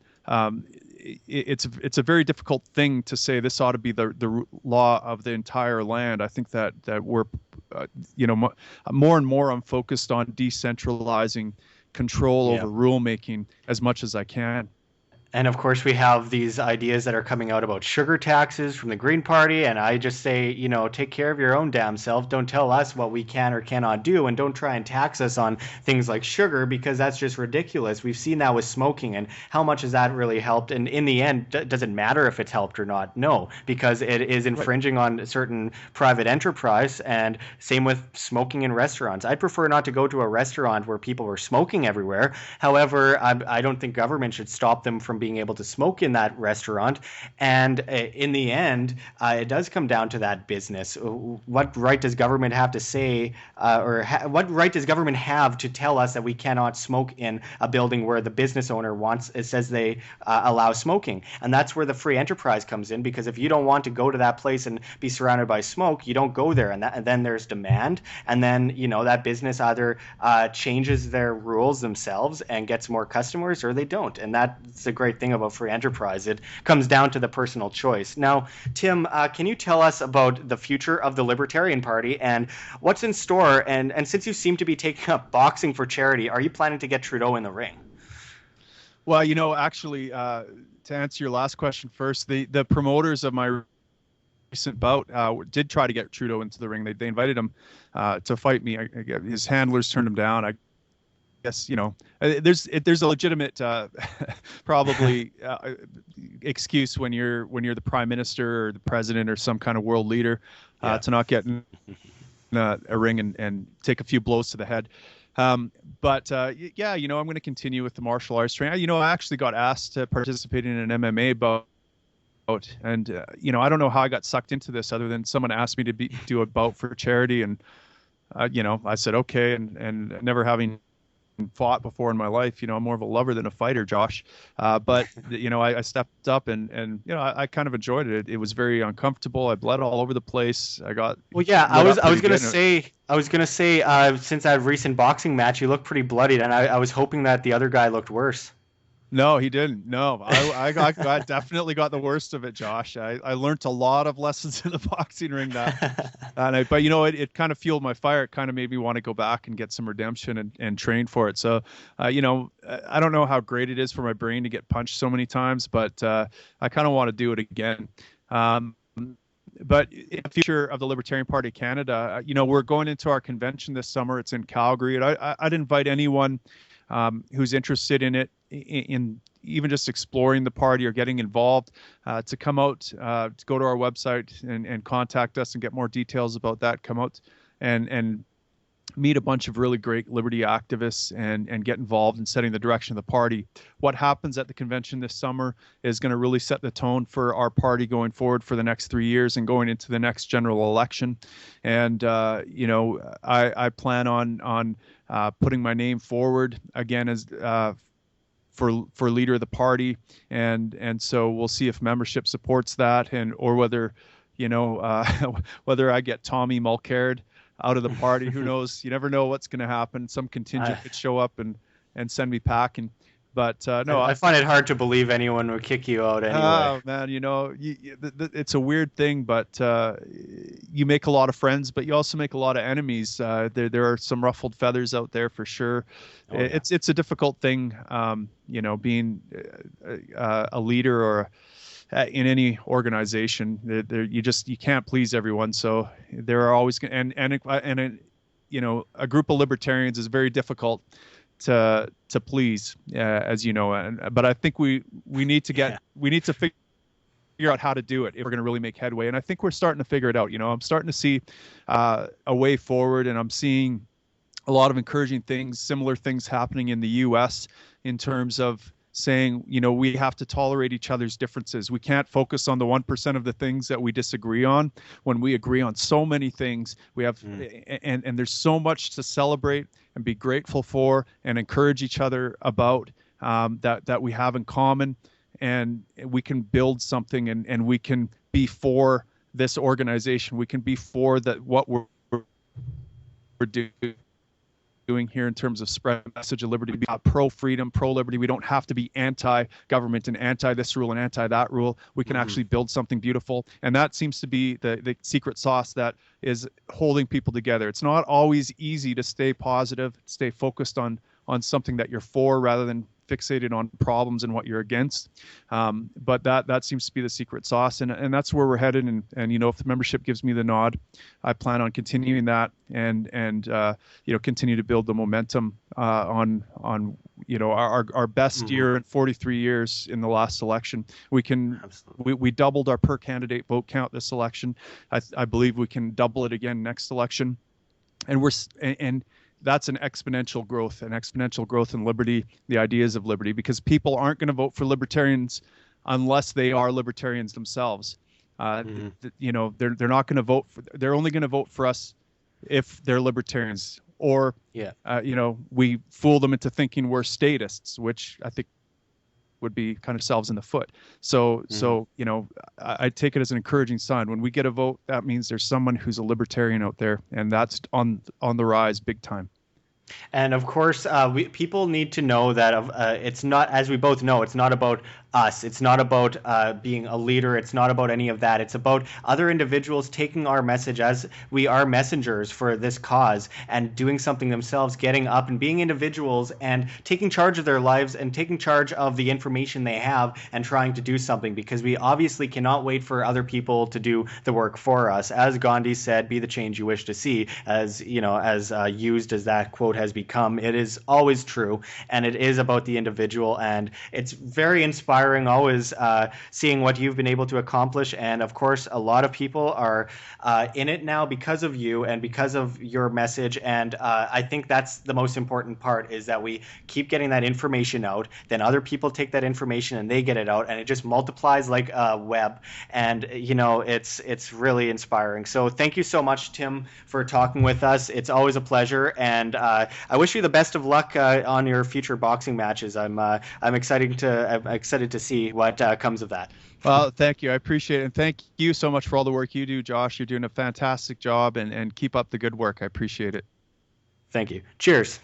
It's a very difficult thing to say this ought to be the law of the entire land. I think that we're, more and more I'm focused on decentralizing control over rulemaking as much as I can. And of course, we have these ideas that are coming out about sugar taxes from the Green Party. And I just say, take care of your own damn self. Don't tell us what we can or cannot do. And don't try and tax us on things like sugar, because that's just ridiculous. We've seen that with smoking. And how much has that really helped? And in the end, does it matter if it's helped or not? No, because it is infringing on certain private enterprise. And same with smoking in restaurants. I'd prefer not to go to a restaurant where people were smoking everywhere. However, I don't think government should stop them from being able to smoke in that restaurant. And in the end, it does come down to that business. What right does government have to say, what right does government have to tell us that we cannot smoke in a building where the business owner says they allow smoking? And that's where the free enterprise comes in, because if you don't want to go to that place and be surrounded by smoke, you don't go there. And then there's demand. And then, that business either changes their rules themselves and gets more customers, or they don't. And that's the great thing about free enterprise. It comes down to the personal choice. Now, Tim, can you tell us about the future of the Libertarian Party and what's in store? And since you seem to be taking up boxing for charity, are you planning to get Trudeau in the ring? Well, actually, to answer your last question first, the promoters of my recent bout did try to get Trudeau into the ring. They invited him to fight me. His handlers turned him down. I guess there's a legitimate probably excuse when you're the prime minister or the president or some kind of world leader to not get in a ring and take a few blows to the head. But I'm going to continue with the martial arts training. I actually got asked to participate in an MMA bout. And I don't know how I got sucked into this, other than someone asked me to do a bout for charity, and I said okay, and never having fought before in my life, I'm more of a lover than a fighter, Josh. But I stepped up, and I kind of enjoyed it. It was very uncomfortable. I bled all over the place. I got I was gonna say since that recent boxing match, you looked pretty bloodied, and I was hoping that the other guy looked worse. No, he didn't. No, I definitely got the worst of it, Josh. I learned a lot of lessons in the boxing ring but it kind of fueled my fire. It kind of made me want to go back and get some redemption and train for it. So, I don't know how great it is for my brain to get punched so many times, but I kind of want to do it again. But in the future of the Libertarian Party of Canada, we're going into our convention this summer. It's in Calgary, and I'd invite anyone who's interested in it, in even just exploring the party or getting involved, to come out, to go to our website and contact us and get more details about that. Come out and meet a bunch of really great liberty activists and get involved in setting the direction of the party. What happens at the convention this summer is going to really set the tone for our party going forward for the next 3 years and going into the next general election. And I plan on putting my name forward again as for leader of the party, and so we'll see if membership supports that, or whether whether I get Tommy Mulcaird out of the party. Who knows? You never know what's going to happen. Some contingent could show up and send me packing. But no, I find it hard to believe anyone would kick you out anyway. Oh man, it's a weird thing, but you make a lot of friends, but you also make a lot of enemies. There are some ruffled feathers out there for sure. It's a difficult thing, being a leader or in any organization. You can't please everyone, so there are always and a group of libertarians is very difficult to please, as you know. But I think we need to figure out how to do it if we're going to really make headway. And I think we're starting to figure it out. I'm starting to see a way forward, and I'm seeing a lot of encouraging things, similar things happening in the U.S. in terms of saying, we have to tolerate each other's differences. We can't focus on the 1% of the things that we disagree on when we agree on so many things. We have, and there's so much to celebrate and be grateful for and encourage each other about, that we have in common, and we can build something, and we can be for this organization. We can be for what we're doing here in terms of spread a message of liberty, be pro-freedom, pro-liberty. We don't have to be anti-government and anti this rule and anti that rule. We can actually build something beautiful. And that seems to be the secret sauce that is holding people together. It's not always easy to stay positive, stay focused on something that you're for rather than fixated on problems and what you're against. But that seems to be the secret sauce, and that's where we're headed. And if the membership gives me the nod, I plan on continuing that and continue to build the momentum on our best year in 43 years in the last election. We doubled our per candidate vote count this election. I believe we can double it again next election, and that's an exponential growth in liberty, the ideas of liberty, because people aren't going to vote for libertarians unless they are libertarians themselves. They're not going to vote for. They're only going to vote for us if they're libertarians, or we fool them into thinking we're statists, which I think would be kind of selves in the foot. So I take it as an encouraging sign. When we get a vote, that means there's someone who's a libertarian out there, and that's on the rise big time. And of course, people need to know that it's not, as we both know, it's not about us. It's not about being a leader. It's not about any of that. It's about other individuals taking our message as we are messengers for this cause and doing something themselves, getting up and being individuals and taking charge of their lives and taking charge of the information they have and trying to do something, because we obviously cannot wait for other people to do the work for us. As Gandhi said, be the change you wish to see. As used as that quote has become, it is always true, and it is about the individual, and it's very inspiring always seeing what you've been able to accomplish. And of course, a lot of people are in it now because of you and because of your message, and I think that's the most important part, is that we keep getting that information out, then other people take that information and they get it out, and it just multiplies like a web, and it's really inspiring. So thank you so much, Tim, for talking with us. It's always a pleasure, and I wish you the best of luck on your future boxing matches. I'm excited to see what comes of that. Well, thank you. I appreciate it. And thank you so much for all the work you do, Josh. You're doing a fantastic job, and keep up the good work. I appreciate it. Thank you. Cheers.